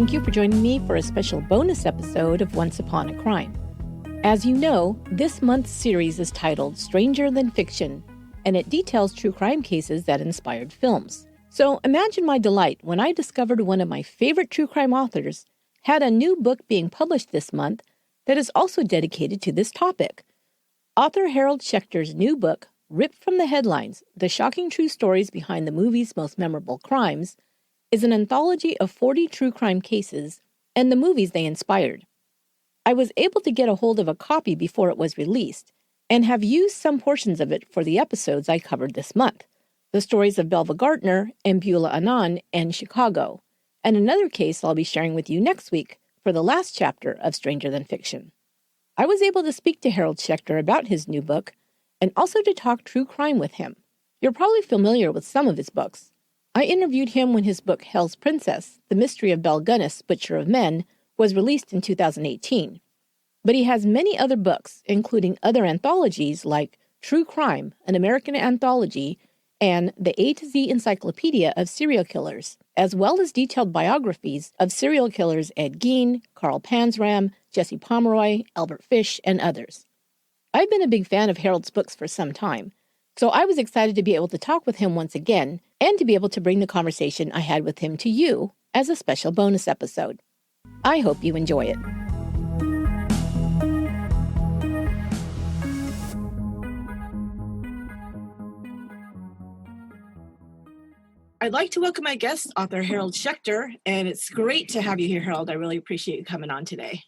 Thank you for joining me for a special bonus episode of Once Upon a Crime. As you know, this month's series is titled Stranger Than Fiction, and it details true crime cases that inspired films. So imagine my delight when I discovered one of my favorite true crime authors had a new book being published this month that is also dedicated to this topic. Author Harold Schechter's new book, Ripped from the Headlines, The Shocking True Stories Behind the Movie's Most Memorable Crimes, is an anthology of 40 true crime cases and the movies they inspired. I was able to get a hold of a copy before it was released, and have used some portions of it for the episodes I covered this month. The stories of Belva Gardner and Beulah Anand and Chicago, and another case I'll be sharing with you next week for the last chapter of Stranger Than Fiction. I was able to speak to Harold Schechter about his new book, and also to talk true crime with him. You're probably familiar with some of his books. I interviewed him when his book Hell's Princess, The Mystery of Belle Gunness, Butcher of Men, was released in 2018. But he has many other books, including other anthologies like True Crime, an American Anthology, and the A to Z Encyclopedia of Serial Killers, as well as detailed biographies of serial killers Ed Gein, Carl Panzram, Jesse Pomeroy, Albert Fish, and others. I've been a big fan of Harold's books for some time, so I was excited to be able to talk with him once again and to be able to bring the conversation I had with him to you as a special bonus episode. I hope you enjoy it. I'd like to welcome my guest, author Harold Schechter, and it's great to have you here, Harold. I really appreciate you coming on today.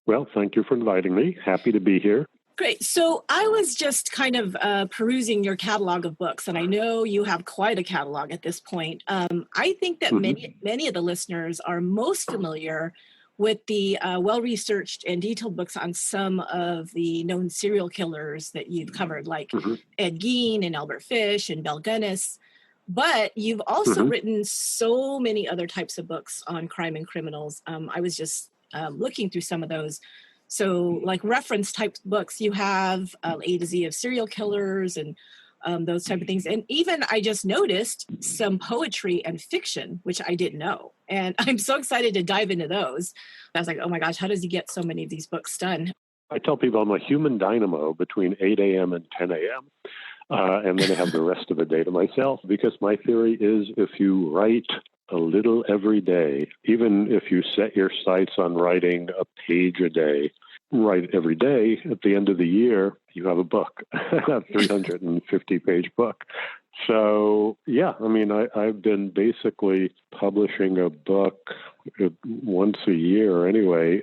Well, thank you for inviting me. Happy to be here. Great. So I was just kind of perusing your catalog of books, and I know you have quite a catalog at this point. I think that many of the listeners are most familiar with the well-researched and detailed books on some of the known serial killers that you've covered, like Ed Gein and Albert Fish and Belle Gunness. But you've also written so many other types of books on crime and criminals. I was just looking through some of those. So like reference type books, you have A to Z of serial killers and those type of things. And even I just noticed some poetry and fiction, which I didn't know. And I'm so excited to dive into those. I was like, oh my gosh, how does he get so many of these books done? I tell people I'm a human dynamo between 8 a.m. and 10 a.m. And then I have the rest of the day to myself, because my theory is if you write a little every day, even if you set your sights on writing a page a day, write every day, at the end of the year, you have a book, a 350-page book. So, yeah, I mean, I've been basically publishing a book once a year anyway,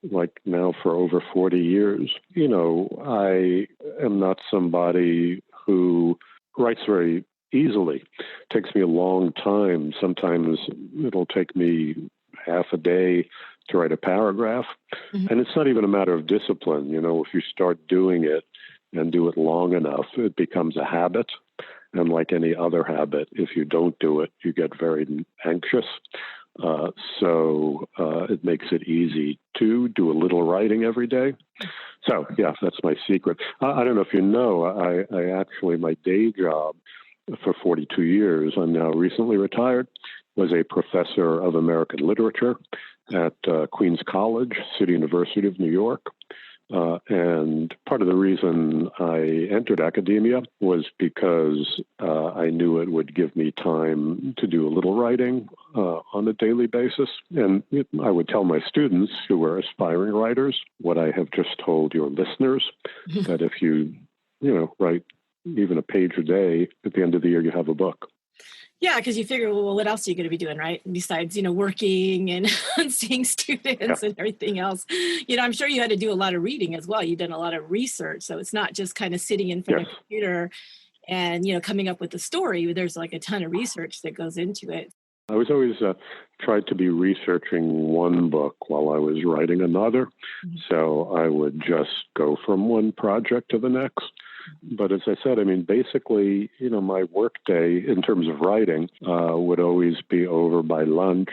like now for over 40 years. You know, I am not somebody who writes very easily. It takes me a long time. Sometimes it'll take me half a day to write a paragraph. And it's not even a matter of discipline. You know, if you start doing it and do it long enough, it becomes a habit. And like any other habit, if you don't do it, you get very anxious. So it makes it easy to do a little writing every day. So, yeah, that's my secret. I don't know if you know, I actually, my day job for 42 years, I'm now recently retired, was a professor of American literature at Queens College, City University of New York. And part of the reason I entered academia was because I knew it would give me time to do a little writing on a daily basis. And I would tell my students who were aspiring writers what I have just told your listeners, that if you write even a page a day, at the end of the year, you have a book. Yeah, because you figure, well, what else are you going to be doing, right? Besides, working and seeing students and everything else. I'm sure you had to do a lot of reading as well. You've done a lot of research. So it's not just kind of sitting in front of a computer and, coming up with a story. There's like a ton of research that goes into it. I was always tried to be researching one book while I was writing another. So I would just go from one project to the next. But as I said, I mean, basically, my workday in terms of writing would always be over by lunch.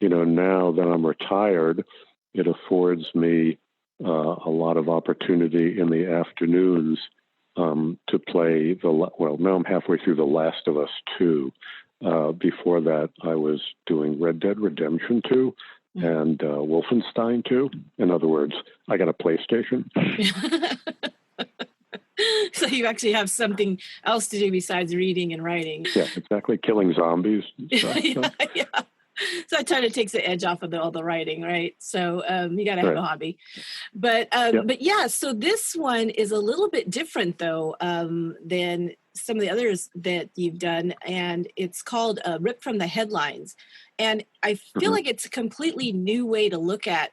Now that I'm retired, it affords me a lot of opportunity in the afternoons to play now I'm halfway through The Last of Us 2. Before that, I was doing Red Dead Redemption 2 and Wolfenstein 2. In other words, I got a PlayStation. So you actually have something else to do besides reading and writing. Yeah, exactly. Killing zombies. Yeah. So that kind of takes the edge off of all the writing, right? So you got to have a hobby. But yeah, so this one is a little bit different, though, than some of the others that you've done. And it's called Ripped from the Headlines. And I feel like it's a completely new way to look at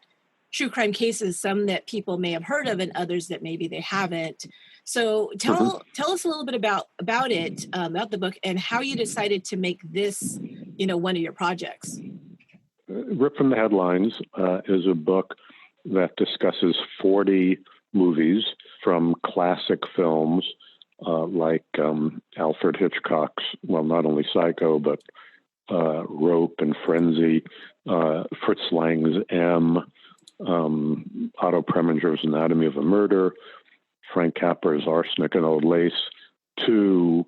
true crime cases, some that people may have heard of and others that maybe they haven't. So tell us a little bit about it, about the book, and how you decided to make this, one of your projects. Ripped from the Headlines is a book that discusses 40 movies from classic films like Alfred Hitchcock's, well, not only Psycho, but Rope and Frenzy, Fritz Lang's M, Otto Preminger's Anatomy of a Murder, Frank Capra's Arsenic and Old Lace, to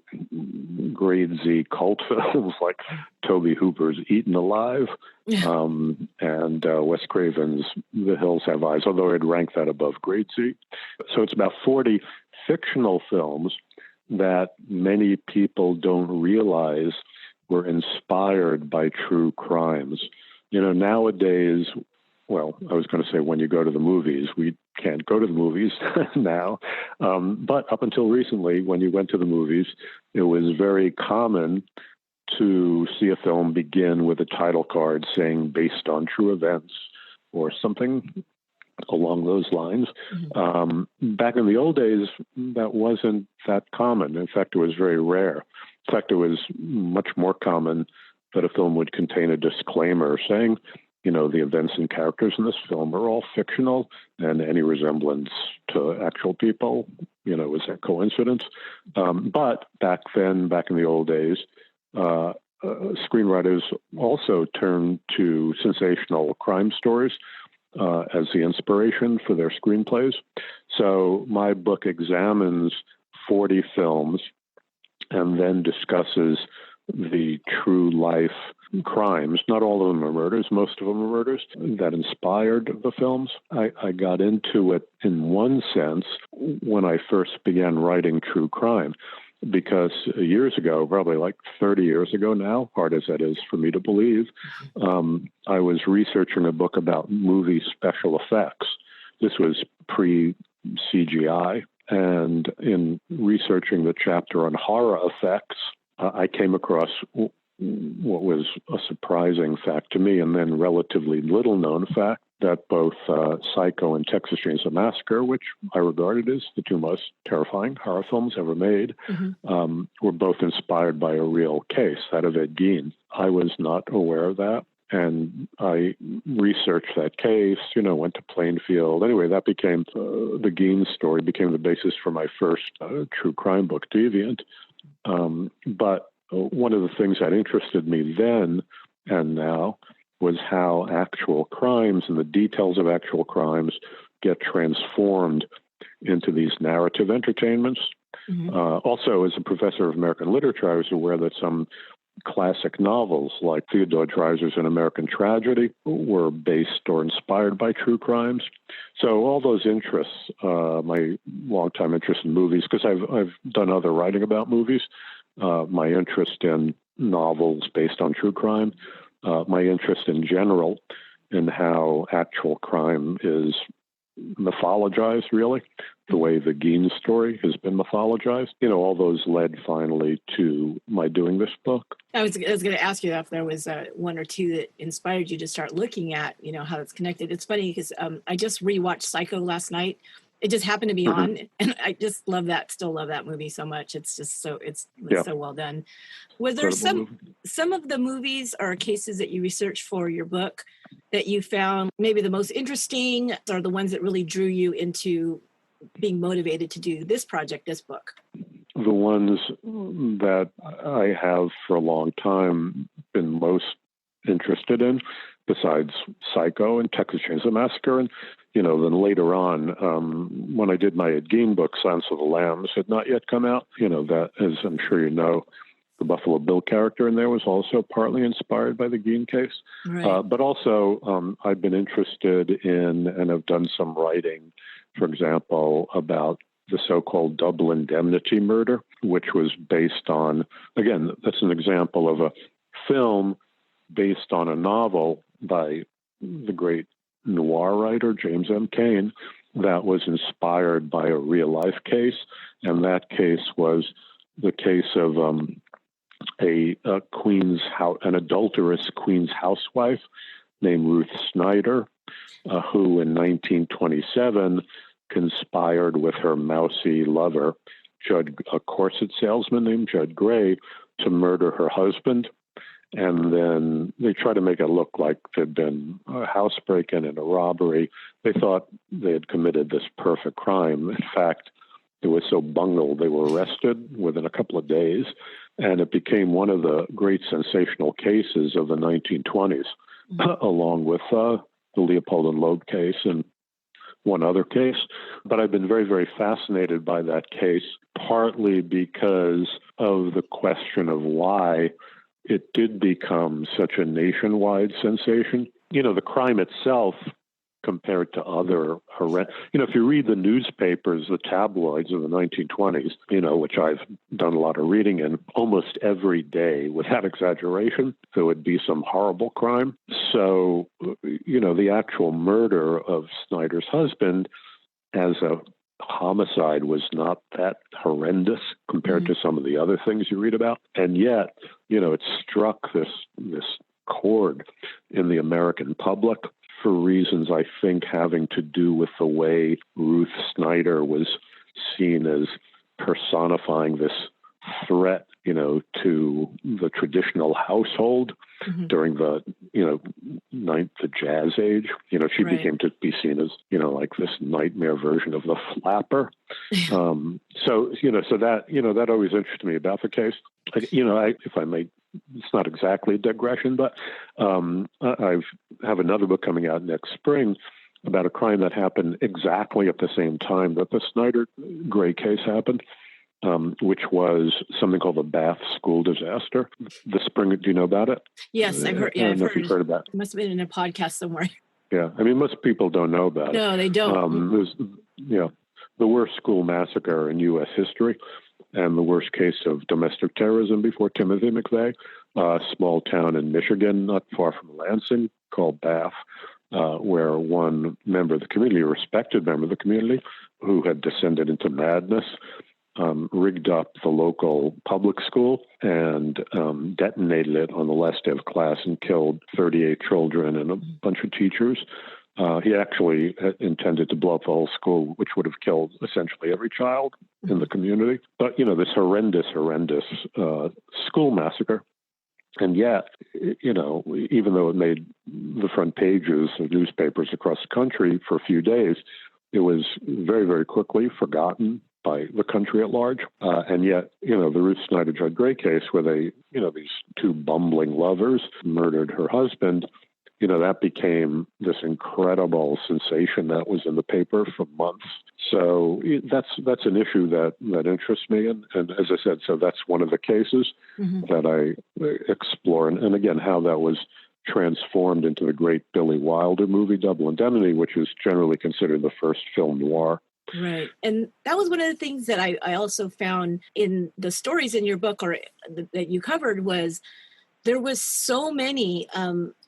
grade Z cult films like Tobe Hooper's Eaten Alive and Wes Craven's The Hills Have Eyes, although I'd rank that above grade Z. So it's about 40 fictional films that many people don't realize were inspired by true crimes. Nowadays, well, I was going to say when you go to the movies, we can't go to the movies now. But up until recently, when you went to the movies, it was very common to see a film begin with a title card saying based on true events or something along those lines. Back in the old days, that wasn't that common. In fact, it was very rare. In fact, it was much more common that a film would contain a disclaimer saying, the events and characters in this film are all fictional, and any resemblance to actual people, was a coincidence. But back then, back in the old days, screenwriters also turned to sensational crime stories as the inspiration for their screenplays. So my book examines 40 films and then discusses the true life crimes. Not all of them are murders. Most of them are murders that inspired the films. I got into it in one sense when I first began writing true crime, because years ago, probably like 30 years ago now, hard as that is for me to believe, I was researching a book about movie special effects. This was pre-CGI. And in researching the chapter on horror effects, I came across what was a surprising fact to me, and then relatively little-known fact, that both Psycho and Texas Chainsaw Massacre, which I regarded as the two most terrifying horror films ever made, were both inspired by a real case, that of Ed Gein. I was not aware of that, and I researched that case, went to Plainfield. Anyway, that became, the Gein story became the basis for my first true crime book, Deviant. But one of the things that interested me then and now was how actual crimes and the details of actual crimes get transformed into these narrative entertainments. Also, as a professor of American literature, I was aware that some classic novels like Theodore Dreiser's An American Tragedy were based or inspired by true crimes. So all those interests, my longtime interest in movies, because I've done other writing about movies, my interest in novels based on true crime, my interest in general in how actual crime is mythologized, really, the way the Gein story has been mythologized. All those led finally to my doing this book. I was going to ask you if there was one or two that inspired you to start looking at, how it's connected. It's funny because I just rewatched Psycho last night. It just happened to be on, and I just love that. Still love that movie so much. It's just so so well done. Was there some of the movies or cases that you researched for your book that you found maybe the most interesting, or the ones that really drew you into being motivated to do this project, this book? The ones that I have for a long time been most interested in, besides Psycho and Texas Chainsaw Massacre, and then later on, when I did my Ed Gein book, Silence of the Lambs, had not yet come out. That, as I'm sure you know, The Buffalo Bill character in there was also partly inspired by the Gein case. Right. But also, I've been interested in and have done some writing, for example, about the so-called double indemnity murder, which was based on, again, that's an example of a film based on a novel by the great noir writer, James M. Cain, that was inspired by a real-life case. And that case was the case of an adulterous Queens housewife named Ruth Snyder, who in 1927 conspired with her mousy lover, a corset salesman named Judd Gray, to murder her husband. And then they try to make it look like there'd been a house break-in and a robbery. They thought they had committed this perfect crime. In fact, it was so bungled, they were arrested within a couple of days. And it became one of the great sensational cases of the 1920s, along with the Leopold and Loeb case and one other case. But I've been very, very fascinated by that case, partly because of the question of why it did become such a nationwide sensation. The crime itself, compared to other if you read the newspapers, the tabloids of the 1920s, which I've done a lot of reading in, almost every day, without exaggeration, there would be some horrible crime. So, the actual murder of Snyder's husband as a homicide was not that horrendous compared to some of the other things you read about. And yet, it struck this chord in the American public for reasons, I think, having to do with the way Ruth Snyder was seen as personifying this threat, to the traditional household during the, the Jazz Age. She became to be seen as, like this nightmare version of the flapper. So that always interested me about the case. If I may, it's not exactly a digression, but I have another book coming out next spring about a crime that happened exactly at the same time that the Snyder Gray case happened, which was something called the Bath school disaster. The spring, do you know about it? Yes, I've heard. Yeah, I've heard about it. It must have been in a podcast somewhere. Yeah, most people don't know about it. No, they don't. It was, the worst school massacre in U.S. history, and the worst case of domestic terrorism before Timothy McVeigh. A small town in Michigan, not far from Lansing, called Bath, where one member of the community, a respected member of the community, who had descended into madness, rigged up the local public school and detonated it on the last day of class and killed 38 children and a bunch of teachers. He actually intended to blow up the whole school, which would have killed essentially every child in the community. But, this horrendous school massacre. And yet, even though it made the front pages of newspapers across the country for a few days, it was very, very quickly forgotten by the country at large. And yet, the Ruth Snyder Judd Gray case where they, these two bumbling lovers murdered her husband, that became this incredible sensation that was in the paper for months. So that's an issue that interests me. And as I said, so that's one of the cases that I explore. And again, how that was transformed into the great Billy Wilder movie, Double Indemnity, which is generally considered the first film noir. Right. And that was one of the things that I also found in the stories in your book or that you covered was there was so many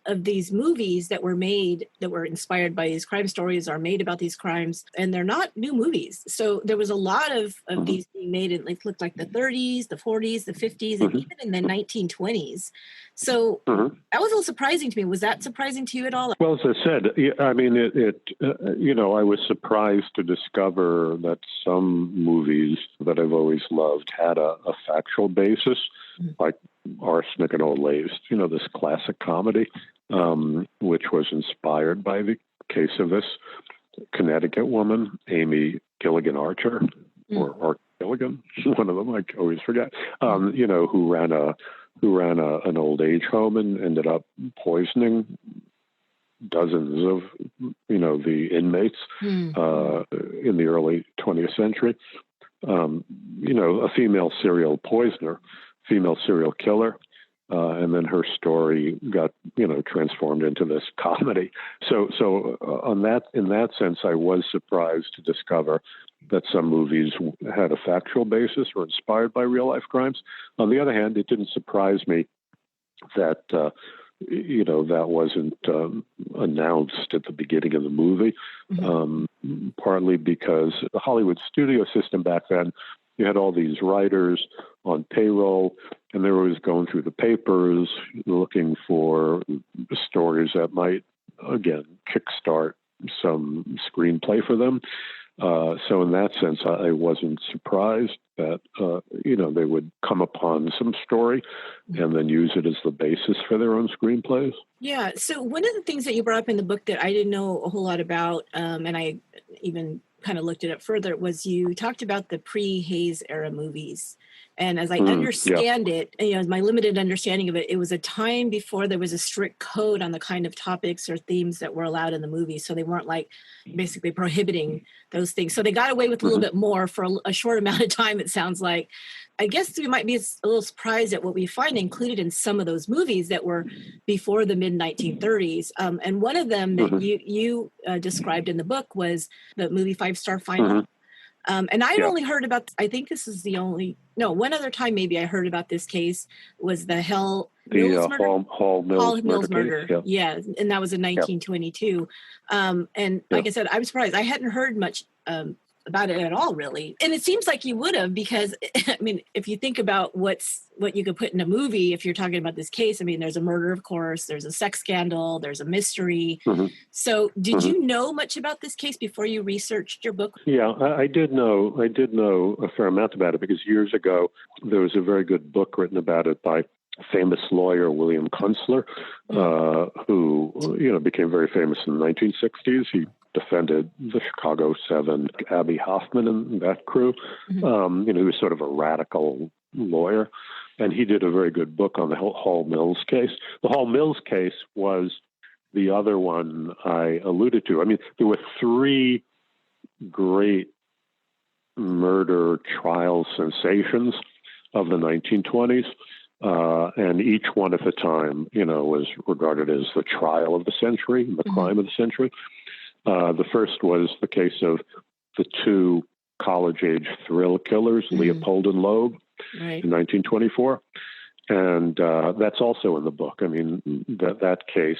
of these movies that were made that were inspired by these crime stories or made about these crimes, and they're not new movies. So there was a lot of these being made in looked like the 30s, the 40s, the 50s, and even in the 1920s. So that was a little surprising to me. Was that surprising to you at all? Well, as I said, I mean, I was surprised to discover that some movies that I've always loved had a factual basis, like Arsenic and Old Lace, this classic comedy, which was inspired by the case of this Connecticut woman, Amy Gilligan Archer, or Gilligan, one of them, I always forget, who ran an old age home and ended up poisoning dozens of, the inmates in the early 20th century. A female serial poisoner female serial killer. And then her story got, transformed into this comedy. So in that sense, I was surprised to discover that some movies had a factual basis or inspired by real life crimes. On the other hand, it didn't surprise me that that wasn't announced at the beginning of the movie. Partly because the Hollywood studio system back then, you had all these writers on payroll, and they were always going through the papers looking for stories that might, again, kickstart some screenplay for them. So in that sense, I wasn't surprised that, they would come upon some story and then use it as the basis for their own screenplays. Yeah. So one of the things that you brought up in the book that I didn't know a whole lot about, and I even kind of looked it up further, was you talked about the pre-Hayes era movies. And as I understand it, my limited understanding of it, it was a time before there was a strict code on the kind of topics or themes that were allowed in the movie. So they weren't like basically prohibiting those things. So they got away with a little bit more for a short amount of time, it sounds like. I guess we might be a little surprised at what we find included in some of those movies that were before the mid-1930s. And one of them that you described in the book was the movie 5 Star Final. And I'd only heard about, I think this is one other time maybe I heard about this case was the Hall Mills murder. Case, yeah, and that was in 1922. And like I said, I'm surprised. I hadn't heard much about it at all, really. And it seems like you would have, because, I mean, if you think about what you could put in a movie, if you're talking about this case, I mean, there's a murder, of course, there's a sex scandal, there's a mystery. So did you know much about this case before you researched your book? Yeah, I did know a fair amount about it, because years ago, there was a very good book written about it by famous lawyer William Kunstler, who, became very famous in the 1960s. He defended the Chicago 7, Abby Hoffman and that crew. He was sort of a radical lawyer, and he did a very good book on the Hall Mills case. The Hall Mills case was the other one I alluded to. I mean, there were 3 great murder trial sensations of the 1920s. And each one at the time, was regarded as the trial of the century, the crime of the century. The first was the case of the 2 college-age thrill killers, Leopold and Loeb, in 1924. And that's also in the book. I mean, that case,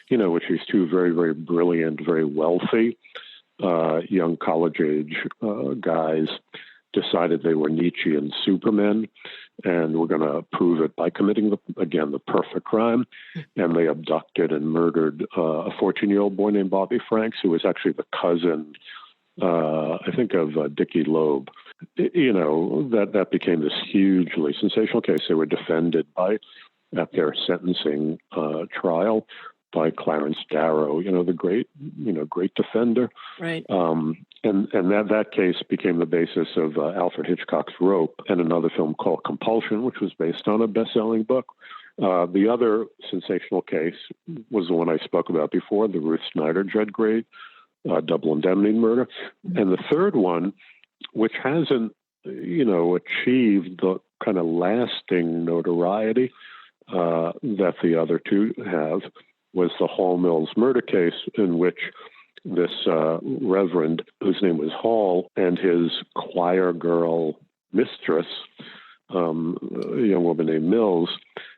which these 2 very, very brilliant, very wealthy young college-age guys decided they were Nietzschean supermen and were going to prove it by committing, the perfect crime. And they abducted and murdered a 14-year-old boy named Bobby Franks, who was actually the cousin, I think, of Dickie Loeb. That became this hugely sensational case. They were defended at their sentencing trial by Clarence Darrow, the great defender. Right. And that case became the basis of Alfred Hitchcock's Rope and another film called Compulsion, which was based on a best-selling book. The other sensational case was the one I spoke about before, the Ruth Snyder Judd Gray double indemnity murder. And the third one, which hasn't, achieved the kind of lasting notoriety that the other 2 have, was the Hall Mills murder case, in which this reverend, whose name was Hall, and his choir girl mistress, a young woman named Mills,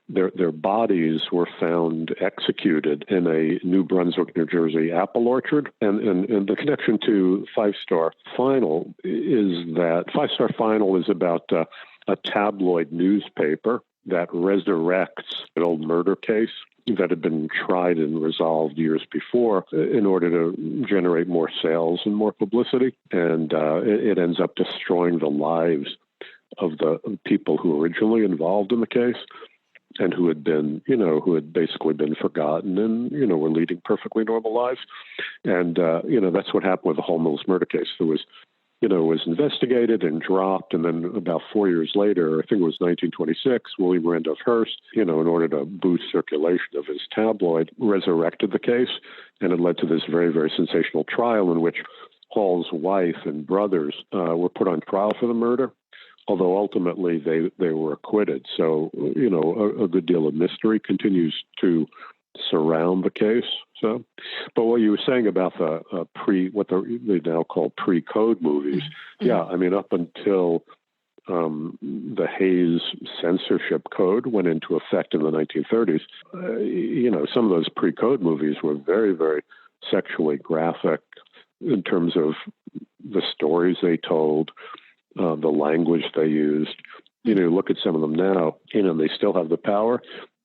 their bodies were found executed in a New Brunswick, New Jersey apple orchard. And the connection to 5 Star Final is that 5 Star Final is about a tabloid newspaper that resurrects an old murder case that had been tried and resolved years before in order to generate more sales and more publicity. And it ends up destroying the lives of the people who were originally involved in the case and who had been, who had basically been forgotten and, were leading perfectly normal lives. And, that's what happened with the Hall Mills murder case. There was, was investigated and dropped. And then about 4 years later, I think it was 1926, William Randolph Hearst, in order to boost circulation of his tabloid, resurrected the case. And it led to this very, very sensational trial in which Hall's wife and brothers were put on trial for the murder. although ultimately they were acquitted. So, a good deal of mystery continues to surround the case. So, but what you were saying about the what they now call pre-code movies, yeah, I mean, up until the Hays censorship code went into effect in the 1930s, some of those pre-code movies were very, very sexually graphic in terms of the stories they told, the language they used. Look at some of them now, they still have the power,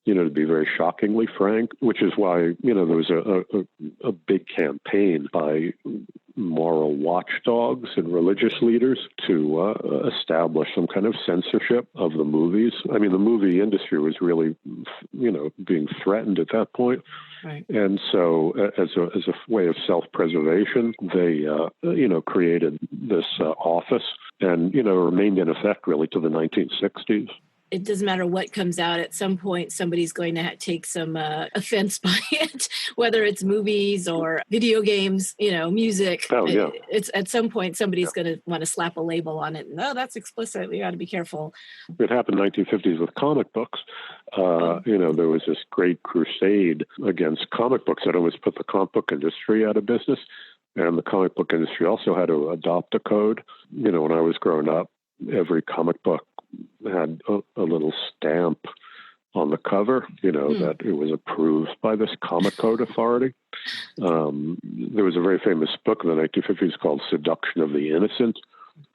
to be very shockingly frank, which is why, there was a big campaign by moral watchdogs and religious leaders to establish some kind of censorship of the movies. I mean, the movie industry was really, being threatened at that point. Right. And so as a way of self-preservation, they, created this office and, remained in effect really to the 1960s. It doesn't matter what comes out. At some point, somebody's going to take some offense by it, whether it's movies or video games, music. Oh, yeah. It's at some point, somebody's going to want to slap a label on it. No, that's explicit. We got to be careful. It happened in the 1950s with comic books. There was this great crusade against comic books that almost put the comic book industry out of business. And the comic book industry also had to adopt a code. When I was growing up, every comic book had a little stamp on the cover, that it was approved by this comic code authority. There was a very famous book in the 1950s called Seduction of the Innocent,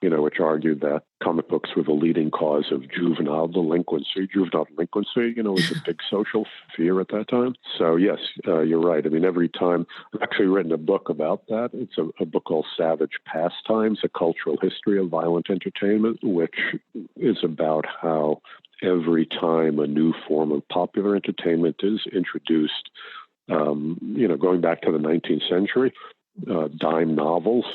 which argued that comic books were the leading cause of juvenile delinquency. Juvenile delinquency, was a big social fear at that time. So, yes, you're right. I mean, every time I've actually written a book about that. It's a book called Savage Pastimes, A Cultural History of Violent Entertainment, which is about how every time a new form of popular entertainment is introduced, going back to the 19th century, dime novels,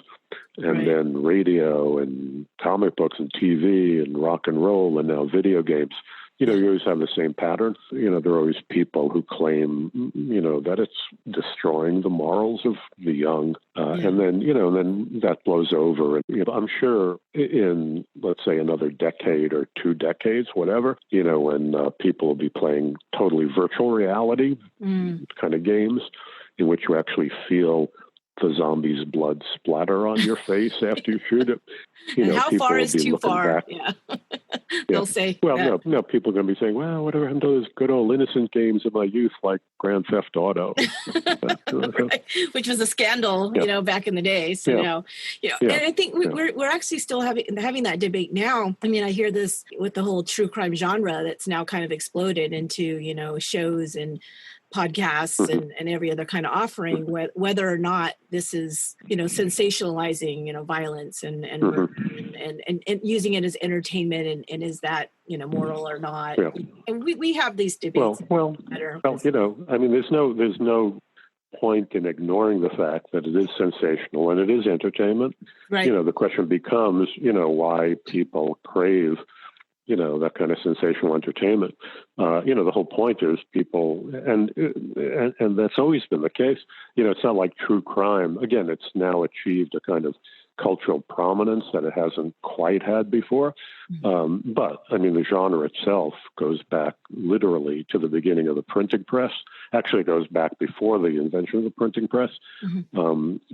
and then radio and comic books and TV and rock and roll and now video games. You always have the same pattern. There are always people who claim, that it's destroying the morals of the young. And then, then that blows over. And, I'm sure in, let's say, another decade or 2 decades, whatever, when people will be playing totally virtual reality kind of games in which you actually feel the zombie's blood splatter on your face after you shoot it. How far is too far? Back. Yeah. They'll say. Well, no, people are going to be saying, well, whatever happened to those good old innocent games of my youth, like Grand Theft Auto. Right. Which was a scandal, back in the day. So now, and I think we're actually still having that debate now. I mean, I hear this with the whole true crime genre that's now kind of exploded into, shows and podcasts and every other kind of offering, whether or not this is, sensationalizing, violence and using it as entertainment and is that, moral or not. Yeah. And we have these debates. Well, I mean, there's no point in ignoring the fact that it is sensational and it is entertainment. Right. The question becomes, why people crave that kind of sensational entertainment. The whole point is people, and that's always been the case. It's not like true crime. Again, it's now achieved a kind of cultural prominence that it hasn't quite had before. But, I mean, the genre itself goes back literally to the beginning of the printing press. Actually, it goes back before the invention of the printing press,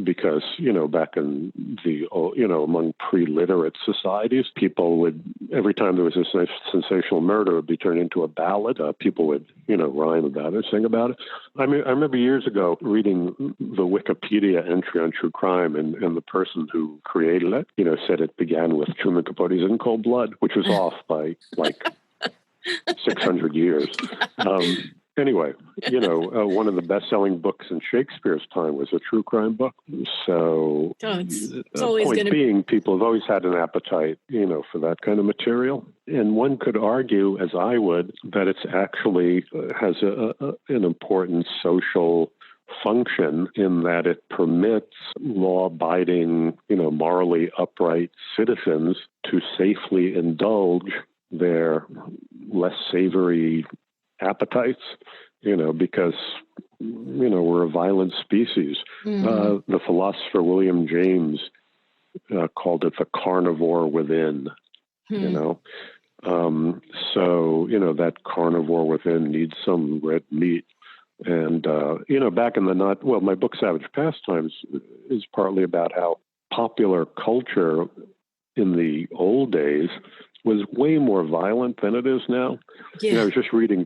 because, back in the, among pre-literate societies, people would, every time there was a sensational murder, it would be turned into a ballad. People would, rhyme about it, sing about it. I mean, I remember years ago reading the Wikipedia entry on true crime, and the person who created it, said it began with Truman Capote's In Cold Blood, which was off by like 600 years. Anyway, one of the best-selling books in Shakespeare's time was a true crime book. So, it's always point being, people have always had an appetite, for that kind of material. And one could argue, as I would, that it's actually has an important social function in that it permits law-abiding, morally upright citizens to safely indulge their less savory appetites, because, we're a violent species. The philosopher William James called it the carnivore within. you know. So, that carnivore within needs some red meat. And, back in my book, Savage Pastimes, is partly about how popular culture in the old days was way more violent than it is now. Yeah. I was just reading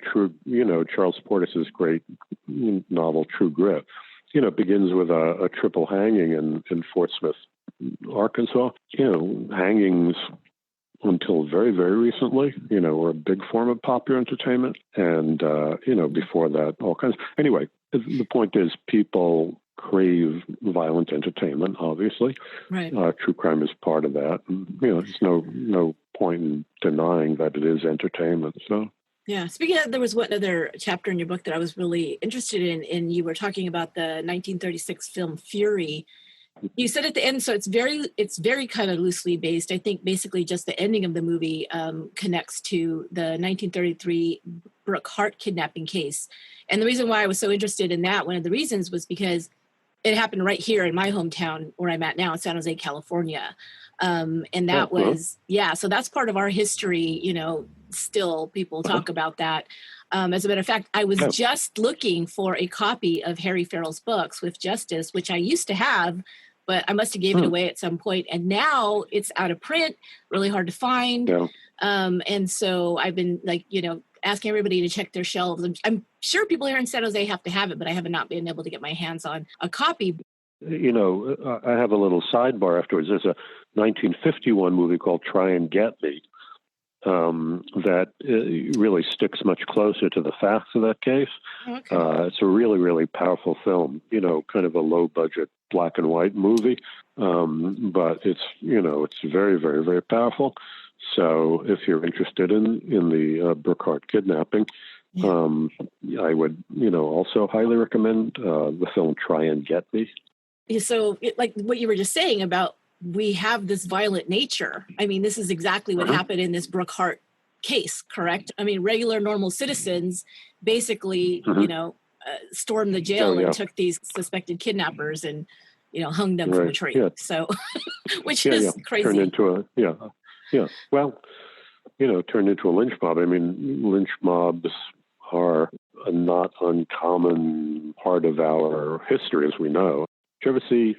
Charles Portis's great novel, True Grit. It begins with a triple hanging in Fort Smith, Arkansas. Hangings until very, very recently, were a big form of popular entertainment. And, before that, all kinds. Anyway, the point is people crave violent entertainment, obviously. Right. True crime is part of that. And, there's no point in denying that it is entertainment. So. Yeah. Speaking of, there was one other chapter in your book that I was really interested in, and you were talking about the 1936 film Fury. You said at the end, so it's very kind of loosely based. I think basically just the ending of the movie connects to the 1933 Brookheart kidnapping case. And the reason why I was so interested in that, one of the reasons was because it happened right here in my hometown where I'm at now in San Jose, California. And that was, so that's part of our history, still people talk about that. As a matter of fact, I was just looking for a copy of Harry Farrell's book, Swift Justice, which I used to have, but I must have gave it away at some point. And now it's out of print, really hard to find. Yeah. And so I've been asking everybody to check their shelves. I'm sure people here in San Jose have to have it, but I have not been able to get my hands on a copy. I have a little sidebar afterwards. There's a 1951 movie called Try and Get Me that really sticks much closer to the facts of that case. Okay. It's a really, really powerful film, kind of a low-budget black and white movie, but it's very, very, very powerful. So if you're interested in the Brookheart kidnapping, I would, also highly recommend the film Try and Get Me. So like what you were just saying about we have this violent nature. I mean, this is exactly what happened in this Brookheart case, correct? I mean, regular, normal citizens basically, stormed the jail and took these suspected kidnappers and, hung them from a tree. Yeah. So, which is crazy. Turned into turned into a lynch mob. I mean, lynch mobs are a not uncommon part of our history, as we know. Did you ever see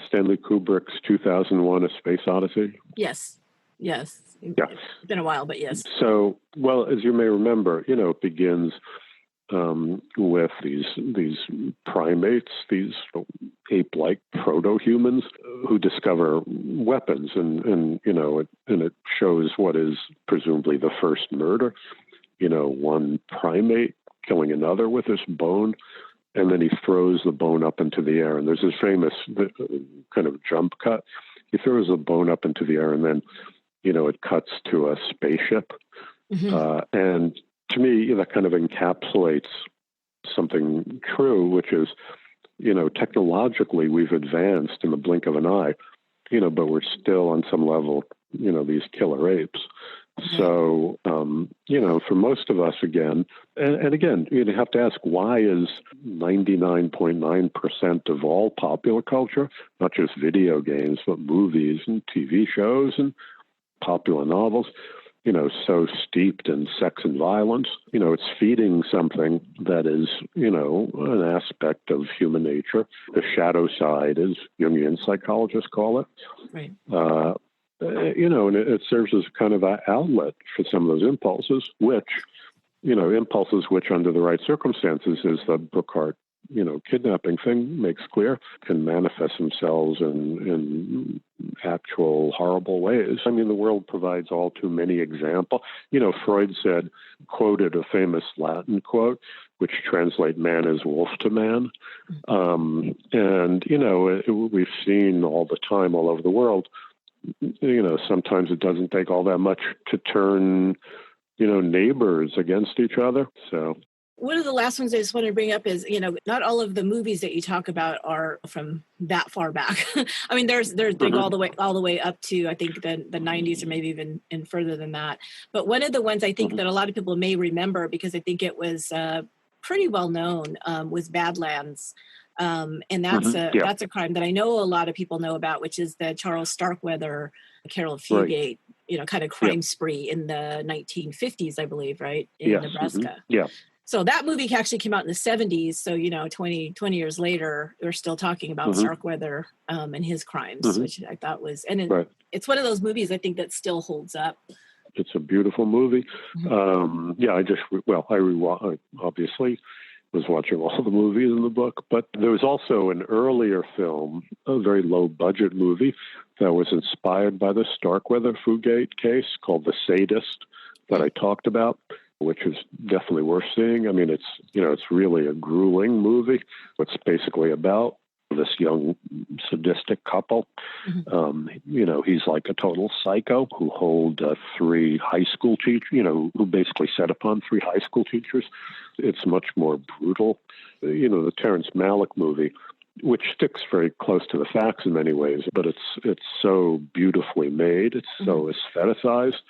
Stanley Kubrick's 2001: A Space Odyssey? Yes. Yeah. It's been a while, but yes. So, as you may remember, it begins with these primates, these ape-like proto-humans who discover weapons, and it shows what is presumably the first murder. One primate killing another with his bone. And then he throws the bone up into the air. And there's this famous kind of jump cut. He throws the bone up into the air, and then, it cuts to a spaceship. And to me, that kind of encapsulates something true, which is, technologically we've advanced in the blink of an eye, but we're still on some level, these killer apes. So, for most of us, again, and again, you have to ask, why is 99.9% of all popular culture, not just video games, but movies and TV shows and popular novels, so steeped in sex and violence? It's feeding something that is, an aspect of human nature. The shadow side, as Jungian psychologists call it. Right. And it serves as kind of an outlet for some of those impulses, which under the right circumstances, as the Brookheart, kidnapping thing makes clear, can manifest themselves in actual horrible ways. I mean, the world provides all too many examples. Freud quoted a famous Latin quote, which translate man as wolf to man. And, we've seen all the time all over the world, sometimes it doesn't take all that much to turn, neighbors against each other. So one of the last ones I just wanted to bring up is, not all of the movies that you talk about are from that far back. I mean, there's like all the way up to, I think, the 90s or maybe even further than that. But one of the ones I think that a lot of people may remember, because I think it was pretty well known, was Badlands. And that's a crime that I know a lot of people know about, which is the Charles Starkweather, Harold Fugate kind of crime spree in the 1950s, I believe, right? In Yes. Nebraska. Yeah. So that movie actually came out in the 70s. So, 20 years later, we're still talking about Starkweather and his crimes, which I thought was, and it's one of those movies I think that still holds up. It's a beautiful movie. I obviously was watching all the movies in the book, but there was also an earlier film, a very low budget movie that was inspired by the Starkweather Fugate case called The Sadist that I talked about, which is definitely worth seeing. I mean, it's really a grueling movie. It's basically about this young sadistic couple. He's like a total psycho who hold three high school teachers, who basically set upon three high school teachers. It's much more brutal. The Terrence Malick movie, which sticks very close to the facts in many ways, but it's so beautifully made. It's so aestheticized.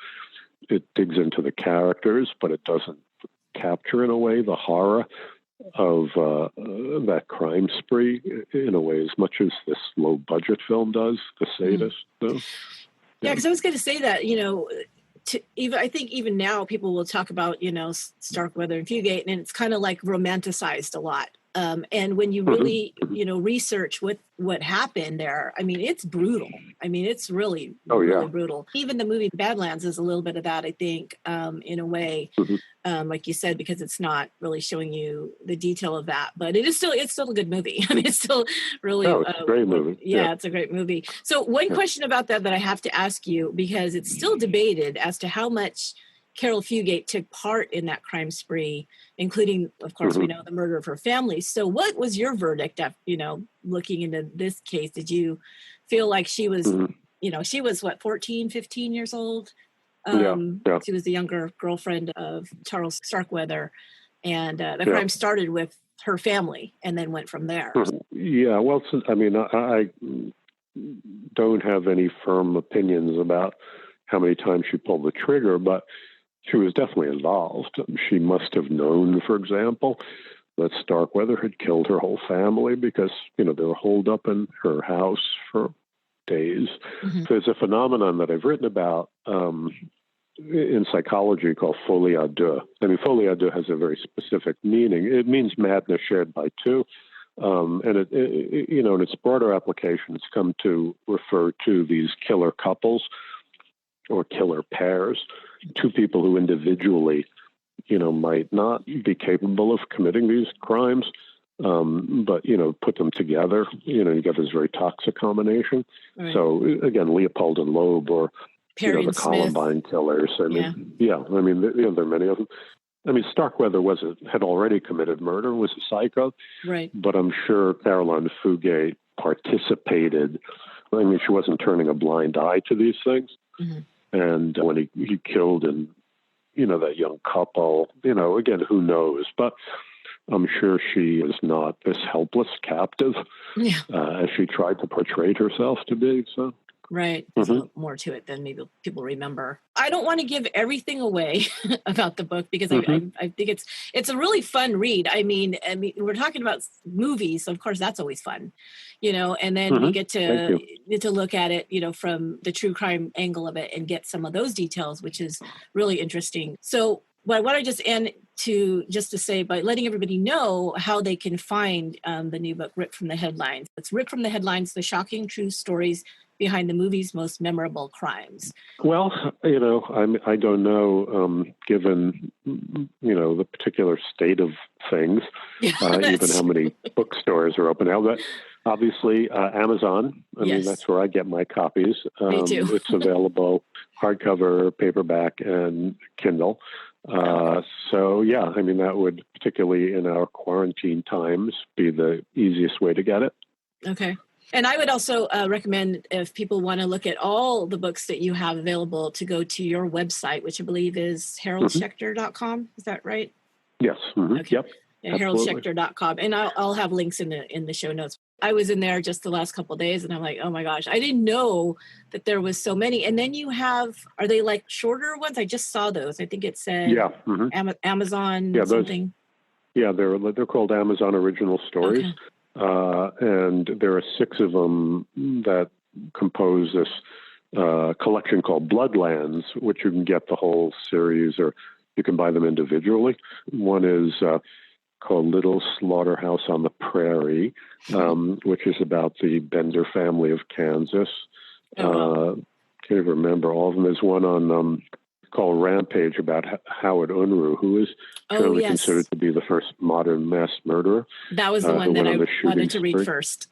It digs into the characters, but it doesn't capture in a way the horror of that crime spree in a way as much as this low budget film does, The Sadist. Yeah, because I was going to say that, I think even now people will talk about, Starkweather and Fugate, and it's kind of like romanticized a lot. And when you really, research what happened there, I mean, it's brutal. I mean, it's really, really brutal. Even the movie Badlands is a little bit of that, I think, in a way, like you said, because it's not really showing you the detail of that. But it's still a good movie. I mean, it's still really it's a great movie. Yeah, it's a great movie. So one question about that I have to ask you, because it's still debated as to how much Carol Fugate took part in that crime spree, including, of course, we know the murder of her family. So what was your verdict after, looking into this case? Did you feel like she was, she was 14, 15 years old? She was the younger girlfriend of Charles Starkweather. And the crime started with her family and then went from there. Yeah, well, I mean, I don't have any firm opinions about how many times she pulled the trigger, but she was definitely involved. She must have known, for example, that Starkweather had killed her whole family because, they were holed up in her house for days. There's a phenomenon that I've written about in psychology called folie à deux. I mean, folie à deux has a very specific meaning. It means madness shared by two. And in its broader application, it's come to refer to these killer couples or killer pairs, two people who individually, might not be capable of committing these crimes, but, put them together, you get this very toxic combination. Right. So, again, Leopold and Loeb, or, the Columbine killers. I mean, there are many of them. I mean, Starkweather had already committed murder, was a psycho. Right. But I'm sure Caroline Fugate participated. I mean, she wasn't turning a blind eye to these things. And when he killed that young couple, again, who knows? But I'm sure she is not this helpless captive as she tried to portray herself to be. So. Right. There's a little more to it than maybe people remember. I don't want to give everything away about the book because I think it's a really fun read. I mean, we're talking about movies, so of course that's always fun, and then we get to look at it, from the true crime angle of it and get some of those details, which is really interesting. So what I just end to say by letting everybody know how they can find the new book, Ripped from the Headlines. It's Ripped from the Headlines: The Shocking True Stories Behind the Movie's Most Memorable Crimes. Well, I don't know, given, the particular state of things, even how many bookstores are open now. But obviously, Amazon, I mean, that's where I get my copies. Me too. It's available hardcover, paperback, and Kindle. That would, particularly in our quarantine times, be the easiest way to get it. Okay. And I would also recommend, if people want to look at all the books that you have available, to go to your website, which I believe is haroldschechter.com. Is that right? Yes. Okay. Yep. Yeah, haroldschechter.com. And I'll have links in the show notes. I was in there just the last couple of days, and I'm like, oh my gosh, I didn't know that there was so many. And then you have, are they like shorter ones? I just saw those. I think it said Amazon something. They're called Amazon Original Stories. Okay. And there are 6 of them that compose this collection called Bloodlands, which you can get the whole series, or you can buy them individually. One is called Little Slaughterhouse on the Prairie, which is about the Bender family of Kansas. Can't even remember all of them. There's one on called Rampage about Howard Unruh, who is currently considered to be the first modern mass murderer. That was the one that I wanted to read first.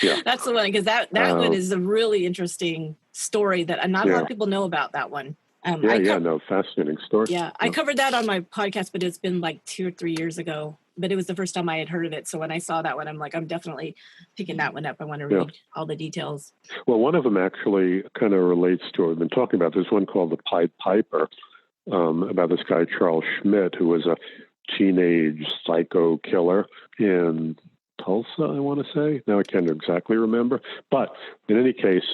Yeah. That's the one, because that one is a really interesting story that not a lot of people know about that one. Fascinating story. Yeah, I covered that on my podcast, but it's been like 2 or 3 years ago. But it was the first time I had heard of it. So when I saw that one, I'm like, I'm definitely picking that one up. I want to read all the details. Well, one of them actually kind of relates to what we've been talking about. There's one called The Pied Piper, about this guy, Charles Schmidt, who was a teenage psycho killer in Tulsa, I want to say. Now I can't exactly remember. But in any case,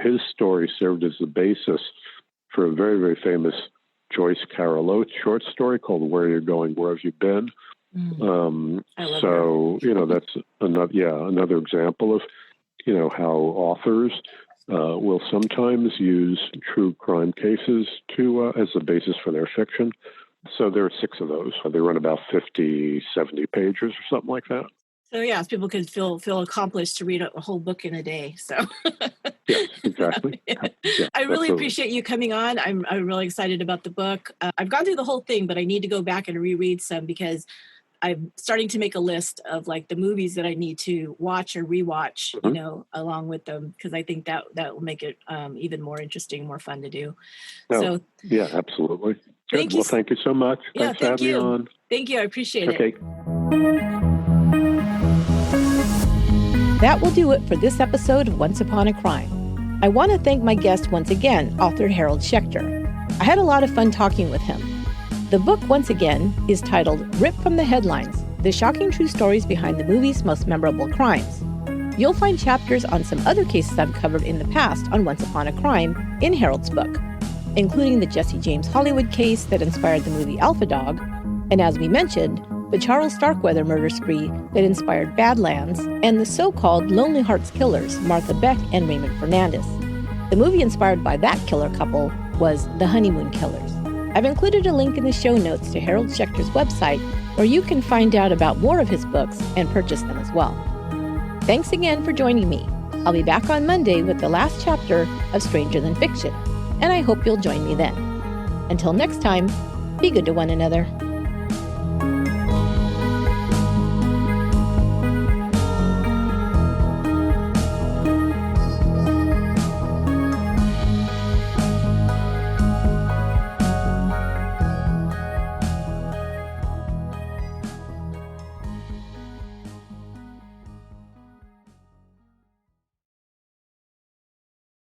his story served as the basis for a very, very famous Joyce Carol Oates short story called Where You're Going, Where Have You Been? That's another example of, how authors will sometimes use true crime cases as the basis for their fiction. So there are 6 of those. They run about 50, 70 pages or something like that. So people could feel accomplished to read a whole book in a day. So yes, exactly. Yeah, I really appreciate you coming on. I'm really excited about the book. I've gone through the whole thing, but I need to go back and reread some, because I'm starting to make a list of like the movies that I need to watch or rewatch, along with them, because I think that will make it even more interesting, more fun to do. Yeah, absolutely. Thank you. Thank you so much. Yeah, Thanks for having me on. Thank you. I appreciate it. That will do it for this episode of Once Upon a Crime. I want to thank my guest once again, author Harold Schechter. I had a lot of fun talking with him. The book, once again, is titled Ripped from the Headlines, The Shocking True Stories Behind the Movie's Most Memorable Crimes. You'll find chapters on some other cases I've covered in the past on Once Upon a Crime in Harold's book, including the Jesse James Hollywood case that inspired the movie Alpha Dog, and as we mentioned, the Charles Starkweather murder spree that inspired Badlands, and the so-called Lonely Hearts killers, Martha Beck and Raymond Fernandez. The movie inspired by that killer couple was The Honeymoon Killers. I've included a link in the show notes to Harold Schechter's website, where you can find out about more of his books and purchase them as well. Thanks again for joining me. I'll be back on Monday with the last chapter of Stranger Than Fiction, and I hope you'll join me then. Until next time, be good to one another.